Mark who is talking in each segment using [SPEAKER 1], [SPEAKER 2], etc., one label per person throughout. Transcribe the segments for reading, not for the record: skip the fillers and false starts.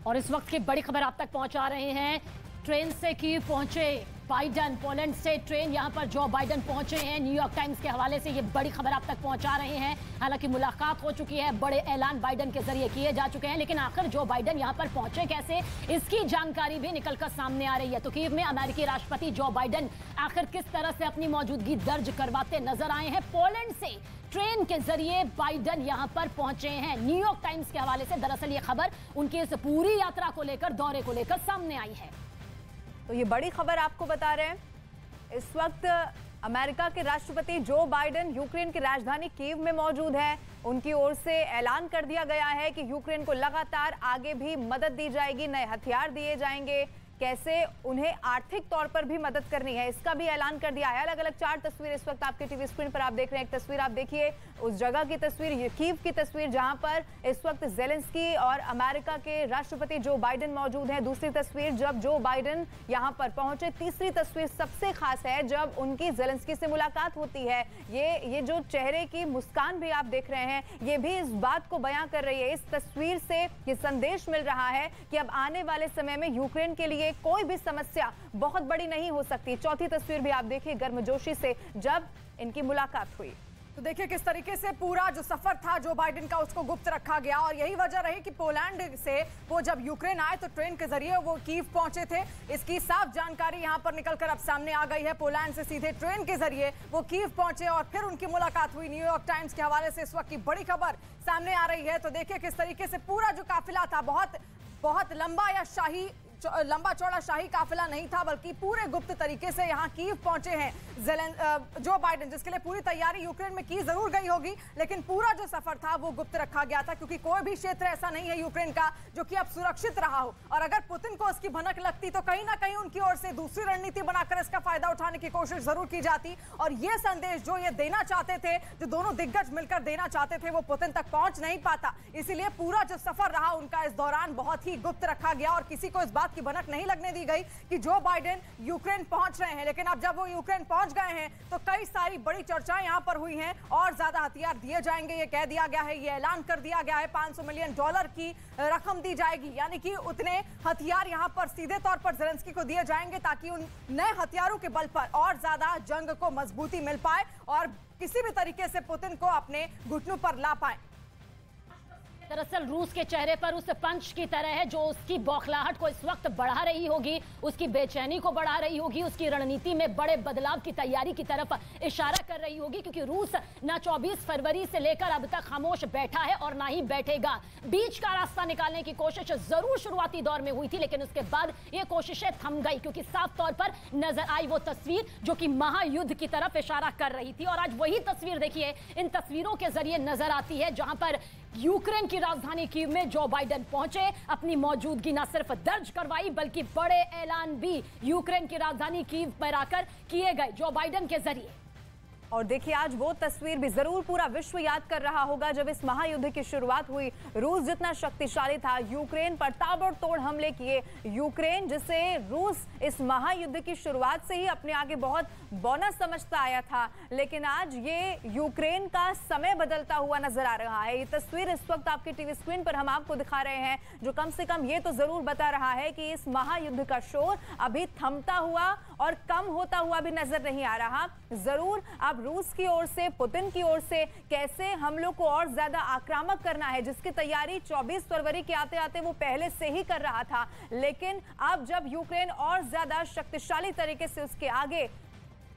[SPEAKER 1] और इस वक्त की बड़ी खबर आप तक पहुंचा रहे हैं। ट्रेन से कीव पहुंचे बाइडन, पोलैंड से ट्रेन यहां पर जो बाइडन पहुंचे हैं। न्यूयॉर्क टाइम्स के हवाले से ये बड़ी खबर आप तक पहुंचा रहे हैं। हालांकि मुलाकात हो चुकी है, बड़े ऐलान बाइडन के जरिए किए जा चुके हैं, लेकिन आखिर जो बाइडन यहां पर पहुंचे कैसे, इसकी जानकारी भी निकलकर सामने आ रही है। तो कीव में अमेरिकी राष्ट्रपति जो बाइडन आखिर किस तरह से अपनी मौजूदगी दर्ज करवाते नजर आए हैं। पोलैंड से ट्रेन के जरिए बाइडन यहां पर पहुंचे हैं। न्यूयॉर्क टाइम्स के हवाले से दरअसल ये खबर उनकी इस पूरी यात्रा को लेकर, दौरे को लेकर सामने आई है।
[SPEAKER 2] तो ये बड़ी खबर आपको बता रहे हैं। इस वक्त अमेरिका के राष्ट्रपति जो बाइडन यूक्रेन की राजधानी कीव में मौजूद है। उनकी ओर से ऐलान कर दिया गया है कि यूक्रेन को लगातार आगे भी मदद दी जाएगी, नए हथियार दिए जाएंगे, कैसे उन्हें आर्थिक तौर पर भी मदद करनी है, इसका भी ऐलान कर दिया है। अलग अलग 4 तस्वीरें इस वक्त आपके टीवी स्क्रीन पर आप देख रहे हैं। एक तस्वीर आप देखिए उस जगह की तस्वीर, कीव की तस्वीर जहां पर इस वक्त जेलेंस्की और अमेरिका के राष्ट्रपति जो बाइडन मौजूद हैं। दूसरी तस्वीर जब जो बाइडन यहां पर पहुंचे। तीसरी तस्वीर सबसे खास है जब उनकी जेलेंस्की से मुलाकात होती है। ये जो चेहरे की मुस्कान भी आप देख रहे हैं, ये भी इस बात को बयां कर रही है। इस तस्वीर से ये संदेश मिल रहा है कि अब आने वाले समय में यूक्रेन के लिए कोई भी समस्या बहुत बड़ी नहीं हो सकती। चौथी तस्वीर भी आप देखिए गर्मजोशी से जब इनकी मुलाकात हुई।
[SPEAKER 3] तो देखिए किस तरीके से पूरा जो सफर था जो बाइडन का उसको गुप्त रखा गया, और यही वजह रही कि पोलैंड से वो जब यूक्रेन आए तो ट्रेन के जरिए वो कीव पहुंचे थे। इसकी साफ जानकारी यहां पर निकलकर अब सामने आ गई है। पोलैंड से सीधे ट्रेन के जरिए वो कीव पहुंचे और फिर उनकी मुलाकात हुई। न्यूयॉर्क टाइम्स के हवाले से इस वक्त की बड़ी खबर सामने आ रही है। तो देखिए किस तरीके से पूरा जो काफिला था, बहुत लंबा या लंबा चौड़ा शाही काफिला नहीं था, बल्कि पूरे गुप्त तरीके से यहां कीव पहुंचे हैं जो बाइडन, जिसके लिए पूरी तैयारी यूक्रेन में की जरूर गई होगी, लेकिन पूरा जो सफर था वो गुप्त रखा गया था, क्योंकि कोई भी क्षेत्र ऐसा नहीं है यूक्रेन का जो कि अब सुरक्षित रहा हो। और अगर पुतिन को उसकी भनक लगती तो कहीं ना कहीं उनकी ओर से दूसरी रणनीति बनाकर इसका फायदा उठाने की कोशिश जरूर की जाती। और ये संदेश जो ये देना चाहते थे, जो दोनों दिग्गज मिलकर देना चाहते थे, वो पुतिन तक पहुंच नहीं पाता। इसीलिए पूरा जो सफर रहा उनका इस दौरान बहुत ही गुप्त रखा गया और किसी को इस बात की भनक नहीं लगने दी गई कि जो बाइडन यूक्रेन पहुंच रहे हैं। लेकिन अब जब वो यूक्रेन पहुंच गए हैं तो कई सारी बड़ी चर्चाएं यहां पर हुई हैं और ज्यादा हथियार दिए जाएंगे, ये कह दिया गया है, ये ऐलान कर दिया गया है। $500 मिलियन की रकम दी जाएगी, यानी कि उतने हथियार यहां पर सीधे तौर पर जेलेंस्की को दिए जाएंगे ताकि उन नए हथियारों के बल पर और ज्यादा जंग को मजबूती मिल पाए और किसी भी तरीके से पुतिन को अपने घुटनों पर ला पाए।
[SPEAKER 1] दरअसल रूस के चेहरे पर उस पंच की तरह है जो उसकी बौखलाहट को इस वक्त बढ़ा रही होगी, उसकी बेचैनी को बढ़ा रही होगी, उसकी रणनीति में बड़े बदलाव की तैयारी की तरफ इशारा कर रही होगी। क्योंकि रूस ना 24 फरवरी से लेकर अब तक खामोश बैठा है और ना ही बैठेगा। बीच का रास्ता निकालने की कोशिश जरूर शुरुआती दौर में हुई थी, लेकिन उसके बाद ये कोशिशें थम गई, क्योंकि साफ तौर पर नजर आई वो तस्वीर जो कि महायुद्ध की तरफ इशारा कर रही थी। और आज वही तस्वीर देखिए इन तस्वीरों के जरिए नजर आती है जहां पर यूक्रेन की राजधानी कीव में जो बाइडन पहुंचे, अपनी मौजूदगी न सिर्फ दर्ज करवाई बल्कि बड़े ऐलान भी यूक्रेन की राजधानी कीव पर आकर किए गए जो बाइडन के जरिए।
[SPEAKER 2] और देखिए आज वो तस्वीर भी जरूर पूरा विश्व याद कर रहा होगा जब इस महायुद्ध की शुरुआत हुई। रूस जितना शक्तिशाली था, यूक्रेन पर ताबड़तोड़ हमले किए। यूक्रेन जिसे रूस इस महायुद्ध की शुरुआत से ही अपने आगे बहुत बोनस समझता आया था, लेकिन आज ये यूक्रेन का समय बदलता हुआ नजर आ रहा है। ये तस्वीर इस वक्त आपकी टीवी स्क्रीन पर हम आपको दिखा रहे हैं, जो कम से कम ये तो जरूर बता रहा है कि इस महायुद्ध का शोर अभी थमता हुआ और कम होता हुआ भी नजर नहीं आ रहा। जरूर अब रूस की ओर से, पुतिन की ओर से कैसे हम लोग को और ज्यादा आक्रामक करना है, जिसकी तैयारी 24 फरवरी के आते आते वो पहले से ही कर रहा था। लेकिन अब जब यूक्रेन और ज्यादा शक्तिशाली तरीके से उसके आगे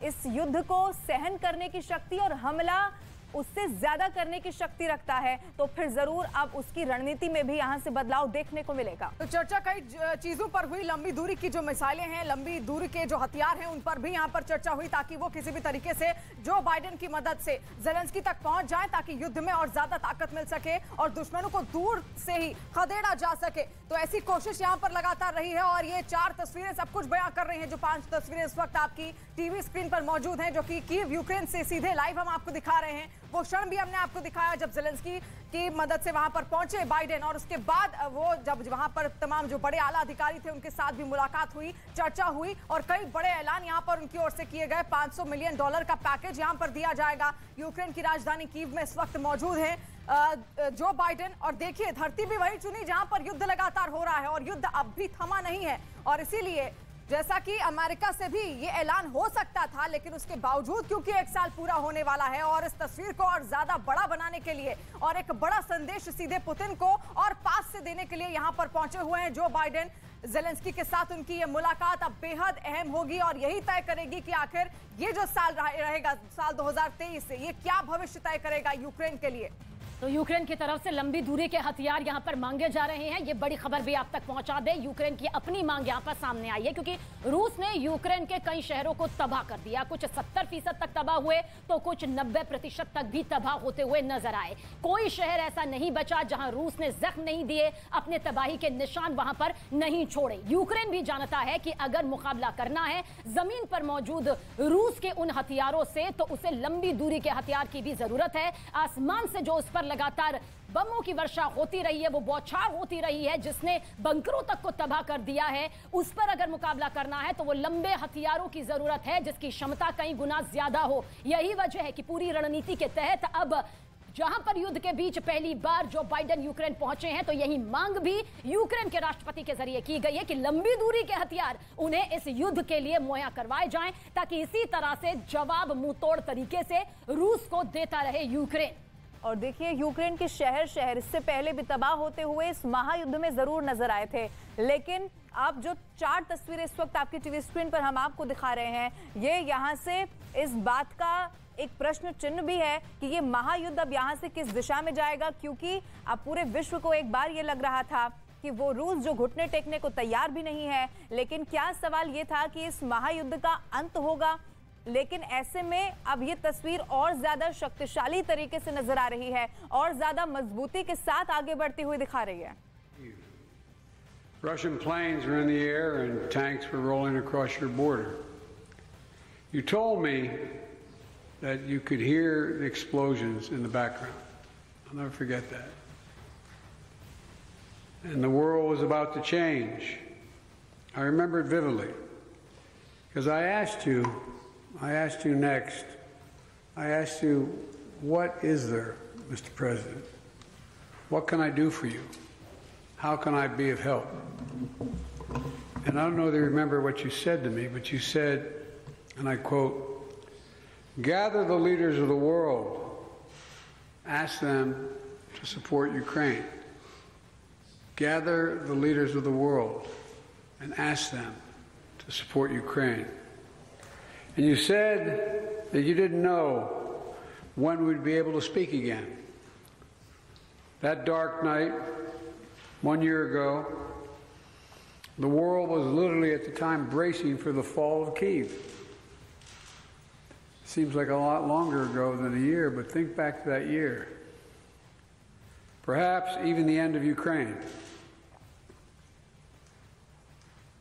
[SPEAKER 2] इस युद्ध को सहन करने की शक्ति और हमला उससे ज्यादा करने की शक्ति रखता है, तो फिर जरूर अब उसकी रणनीति में भी यहां से बदलाव देखने को मिलेगा।
[SPEAKER 3] तो चर्चा कई चीजों पर हुई। लंबी दूरी की जो मिसाइलें हैं, लंबी दूरी के जो हथियार हैं, उन पर भी यहां पर चर्चा हुई ताकि वो किसी भी तरीके से जो बाइडन की मदद से जेलेंस्की तक पहुंच जाए, ताकि युद्ध में और ज्यादा ताकत मिल सके और दुश्मनों को दूर से ही खदेड़ा जा सके। तो ऐसी कोशिश यहां पर लगातार रही है और ये 4 तस्वीरें सब कुछ बयां कर रही हैं। जो 5 तस्वीरें इस वक्त आपकी टीवी स्क्रीन पर मौजूद हैं, जो कि कीव यूक्रेन से सीधे लाइव हम आपको दिखा रहे हैं, वो क्षण भी हमने आपको दिखाया जब जेलेंस्की की मदद से वहां पर पहुंचे बाइडेन, और उसके बाद वो जब वहां पर तमाम जो बड़े आला अधिकारी थे उनके साथ भी मुलाकात हुई, चर्चा हुई और कई बड़े ऐलान यहां पर उनकी ओर से किए गए। $500 मिलियन का पैकेज यहां पर दिया जाएगा। यूक्रेन की राजधानी कीव में इस वक्त मौजूद है जो बाइडेन, और देखिए धरती भी वही चुनी जहां पर युद्ध लगातार हो रहा है और युद्ध अब भी थमा नहीं है। और इसीलिए जैसा कि अमेरिका से भी ये ऐलान हो सकता था, लेकिन उसके बावजूद क्योंकि 1 साल पूरा होने वाला है और इस तस्वीर को और ज्यादा बड़ा बनाने के लिए और एक बड़ा संदेश सीधे पुतिन को और पास से देने के लिए यहां पर पहुंचे हुए हैं जो बाइडेन। जेलेंस्की के साथ उनकी ये मुलाकात अब बेहद अहम होगी और यही तय करेगी कि आखिर ये जो साल रहेगा, साल 2023 से, ये क्या भविष्य तय करेगा यूक्रेन के लिए।
[SPEAKER 1] तो यूक्रेन की तरफ से लंबी दूरी के हथियार यहां पर मांगे जा रहे हैं। ये बड़ी खबर भी आप तक पहुंचा दे, यूक्रेन की अपनी मांग यहां पर सामने आई है क्योंकि रूस ने यूक्रेन के कई शहरों को तबाह कर दिया। कुछ 70% तक तबाह हुए तो कुछ 90% तक भी तबाह होते हुए नजर आए। कोई शहर ऐसा नहीं बचा जहां रूस ने जख्म नहीं दिए, अपने तबाही के निशान वहां पर नहीं छोड़े। यूक्रेन भी जानता है कि अगर मुकाबला करना है जमीन पर मौजूद रूस के उन हथियारों से तो उसे लंबी दूरी के हथियार की भी जरूरत है। आसमान से जो उस पर लगातार बमों की वर्षा होती रही है, वो बौछार होती रही है जिसने बंकरों तक को तबाह कर दिया है, उस पर अगर मुकाबला करना है तो वो लंबे हथियारों की जरूरत है जिसकी क्षमता कई गुना ज्यादा हो। यही वजह है कि पूरी रणनीति के तहत अब जहां पर युद्ध के बीच पहली बार जो बाइडेन यूक्रेन पहुंचे हैं तो यही मांग भी यूक्रेन के राष्ट्रपति के जरिए की गई है कि लंबी दूरी के हथियार उन्हें इस युद्ध के लिए मुहैया करवाए जाएं ताकि इसी तरह से जवाब मुंहतोड़ तरीके से रूस को देता रहे यूक्रेन।
[SPEAKER 2] और देखिए यूक्रेन के शहर शहर इससे पहले भी तबाह होते हुए इस महायुद्ध में जरूर नजर आए थे, लेकिन आप जो 4 तस्वीरें इस वक्त आपकी टीवी स्क्रीन पर हम आपको दिखा रहे हैं, ये यहाँ से इस बात का एक प्रश्न चिन्ह भी है कि ये महायुद्ध अब यहाँ से किस दिशा में जाएगा, क्योंकि अब पूरे विश्व को एक बार ये लग रहा था कि वो रूस जो घुटने टेकने को तैयार भी नहीं है। लेकिन क्या सवाल ये था कि इस महायुद्ध का अंत होगा, लेकिन ऐसे में अब ये तस्वीर और ज्यादा शक्तिशाली तरीके से नजर आ रही है और ज्यादा मजबूती के साथ आगे बढ़ती हुई दिखा रही है।
[SPEAKER 4] Russian planes were in the air and tanks were rolling across your border. You told me that you could hear the explosions in the background. I'll never forget that. And the world was about to change. I remember it vividly because I asked you next, I asked you, what is there, Mr. President? What can I do for you? How can I be of help? And I don't know if you remember what you said to me, but you said, and I quote, gather the leaders of the world, ask them to support Ukraine. Gather the leaders of the world and ask them to support Ukraine. And you said that you didn't know when we'd be able to speak again. That dark night, 1 year ago, the world was literally at the time bracing for the fall of Kiev. Seems like a lot longer ago than a year, but think back to that year. Perhaps even the end of Ukraine.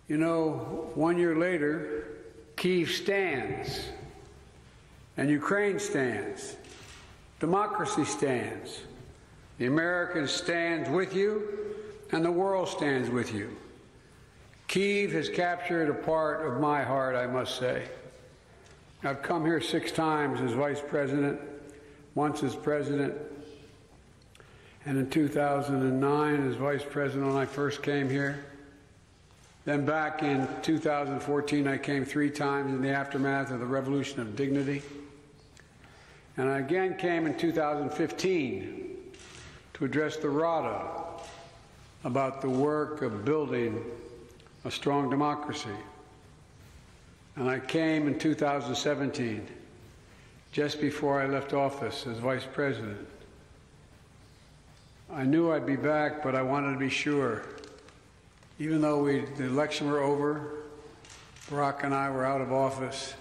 [SPEAKER 4] You know, 1 year later, Kiev stands, and Ukraine stands. Democracy stands. The Americans stand with you, and the world stands with you. Kiev has captured a part of my heart, I must say. I've come here 6 times as vice president, once as president, and in 2009 as vice president when I first came here. Then back in 2014, I came 3 times in the aftermath of the Revolution of Dignity. And I again came in 2015 to address the Rada about the work of building a strong democracy. And I came in 2017, just before I left office as vice president. I knew I'd be back, but I wanted to be sure. Even though the election were over, Barack and I were out of office,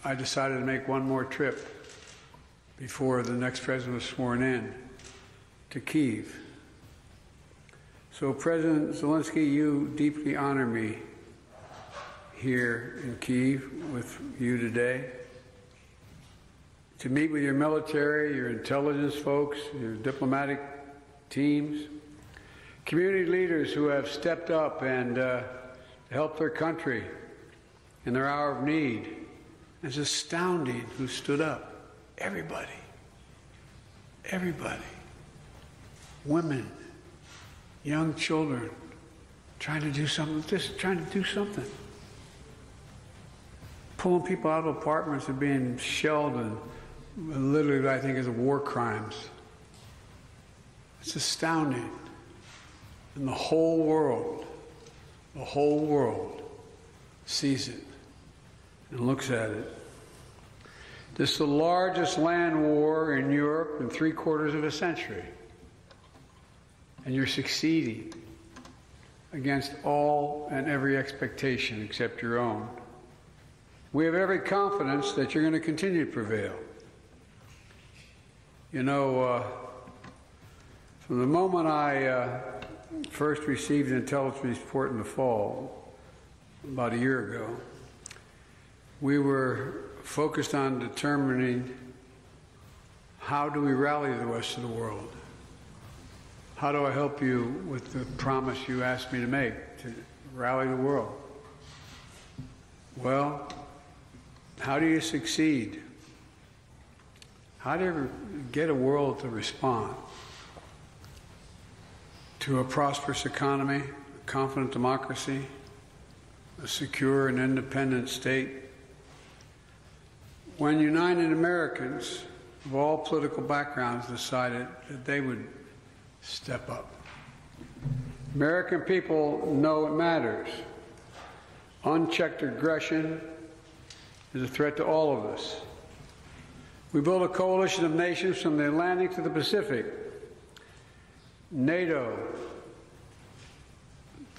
[SPEAKER 4] I decided to make one more trip before the next president was sworn in to Kiev. So President Zelenskyy, you deeply honor me here in Kiev with you today. To meet with your military, your intelligence folks, your diplomatic teams, community leaders who have stepped up and helped their country in their hour of need. It's astounding who stood up. Everybody. Everybody. Women, young children, trying to do something, just trying to do something. Pulling people out of apartments and being shelled and literally, I think, is war crimes. It's astounding. And the whole world sees it and looks at it. This is the largest land war in Europe in 3/4 of a century. And you're succeeding against all and every expectation except your own. We have every confidence that you're going to continue to prevail. You know, from the moment I first received an intelligence report in the fall, about a year ago, we were focused on determining how do we rally the rest of the world. How do I help you with the promise you asked me to make, to rally the world? Well, how do you succeed? How do you get a world to respond to a prosperous economy, a confident democracy, a secure and independent state? When United Americans of all political backgrounds decided that they would step up. American people know it matters. Unchecked aggression is a threat to all of us. We built a coalition of nations from the Atlantic to the Pacific, NATO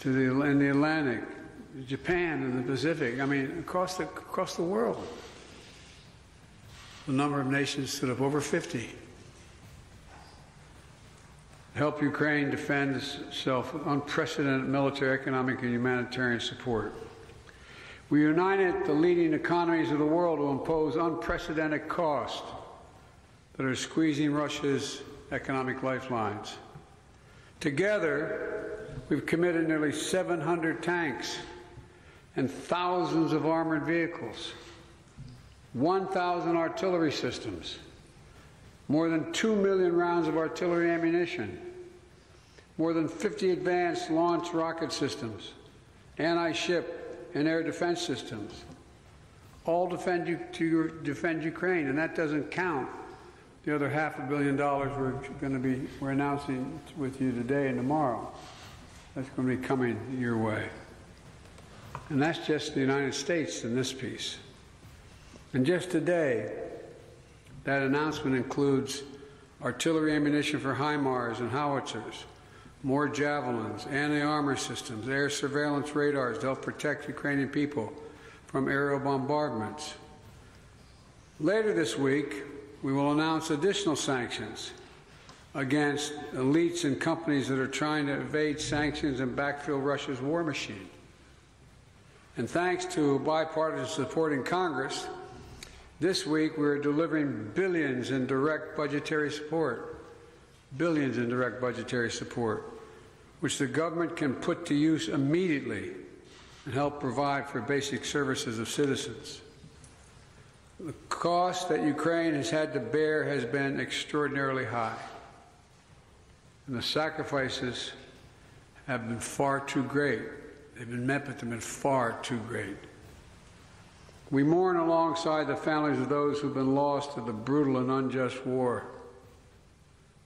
[SPEAKER 4] in the Atlantic, Japan in the Pacific. I mean, across the world. The number of nations stood up, over 50. Help Ukraine defend itself with unprecedented military, economic, and humanitarian support. We united the leading economies of the world to impose unprecedented costs that are squeezing Russia's economic lifelines. Together, we've committed nearly 700 tanks and thousands of armored vehicles, 1,000 artillery systems, more than 2 million rounds of artillery ammunition, more than 50 advanced launch rocket systems, anti-ship and air defense systems, all defend Ukraine, and that doesn't count the other $500 million we're announcing with you today and tomorrow. That's going to be coming your way. And that's just the United States in this piece. And just today, that announcement includes artillery ammunition for HIMARS and howitzers, more javelins, anti-armor systems, air surveillance radars to help protect Ukrainian people from aerial bombardments. Later this week, we will announce additional sanctions against elites and companies that are trying to evade sanctions and backfill Russia's war machine. And thanks to bipartisan support in Congress, this week we're delivering billions in direct budgetary support, which the government can put to use immediately and help provide for basic services of citizens. The cost that Ukraine has had to bear has been extraordinarily high, and the sacrifices have been far too great. They've been met, but they've been far too great. We mourn alongside the families of those who've been lost to the brutal and unjust war.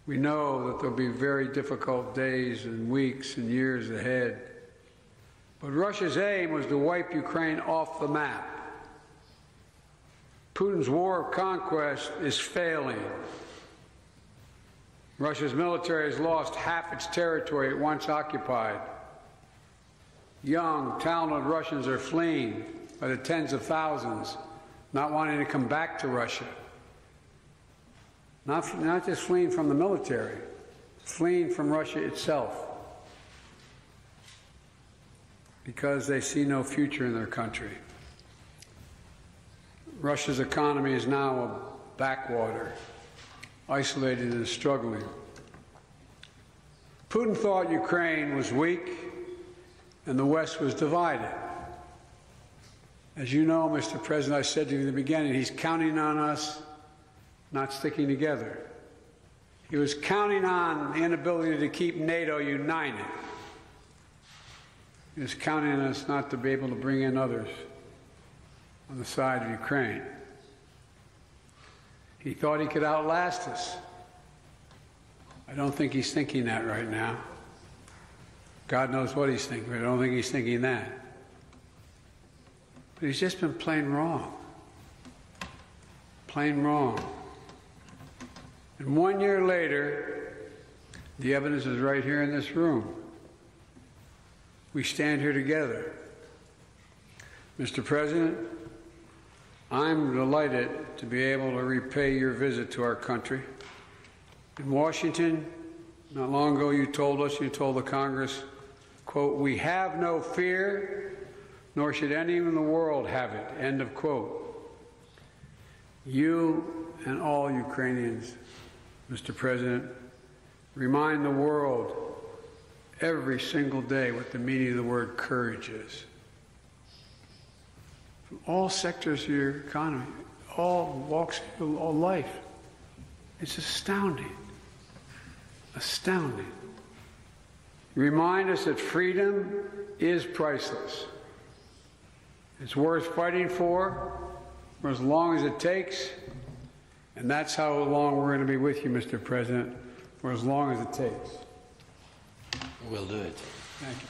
[SPEAKER 4] We know that there'll be very difficult days and weeks and years ahead. But Russia's aim was to wipe Ukraine off the map. Putin's war of conquest is failing. Russia's military has lost half its territory it once occupied. Young, talented Russians are fleeing by the tens of thousands, not wanting to come back to Russia. Not just fleeing from the military, fleeing from Russia itself, because they see no future in their country. Russia's economy is now a backwater, isolated and struggling. Putin thought Ukraine was weak and the West was divided. As you know, Mr. President, I said to you in the beginning, he's counting on us not sticking together. He was counting on the inability to keep NATO united. He was counting on us not to be able to bring in others on the side of Ukraine. He thought he could outlast us. I don't think he's thinking that right now. God knows what he's thinking, but I don't think he's thinking that. But he's just been plain wrong. Plain wrong. And 1 year later, the evidence is right here in this room. We stand here together. Mr. President, I'm delighted to be able to repay your visit to our country. In Washington, not long ago, you told the Congress, quote, "We have no fear, nor should anyone in the world have it," end of quote. You and all Ukrainians, Mr. President, remind the world every single day what the meaning of the word courage is. From all sectors of your economy, all walks of all life. It's astounding. Astounding. You remind us that freedom is priceless. It's worth fighting for as long as it takes, and that's how long we're going to be with you, Mr. President, for as long as it takes.
[SPEAKER 5] We'll do it.
[SPEAKER 4] Thank you.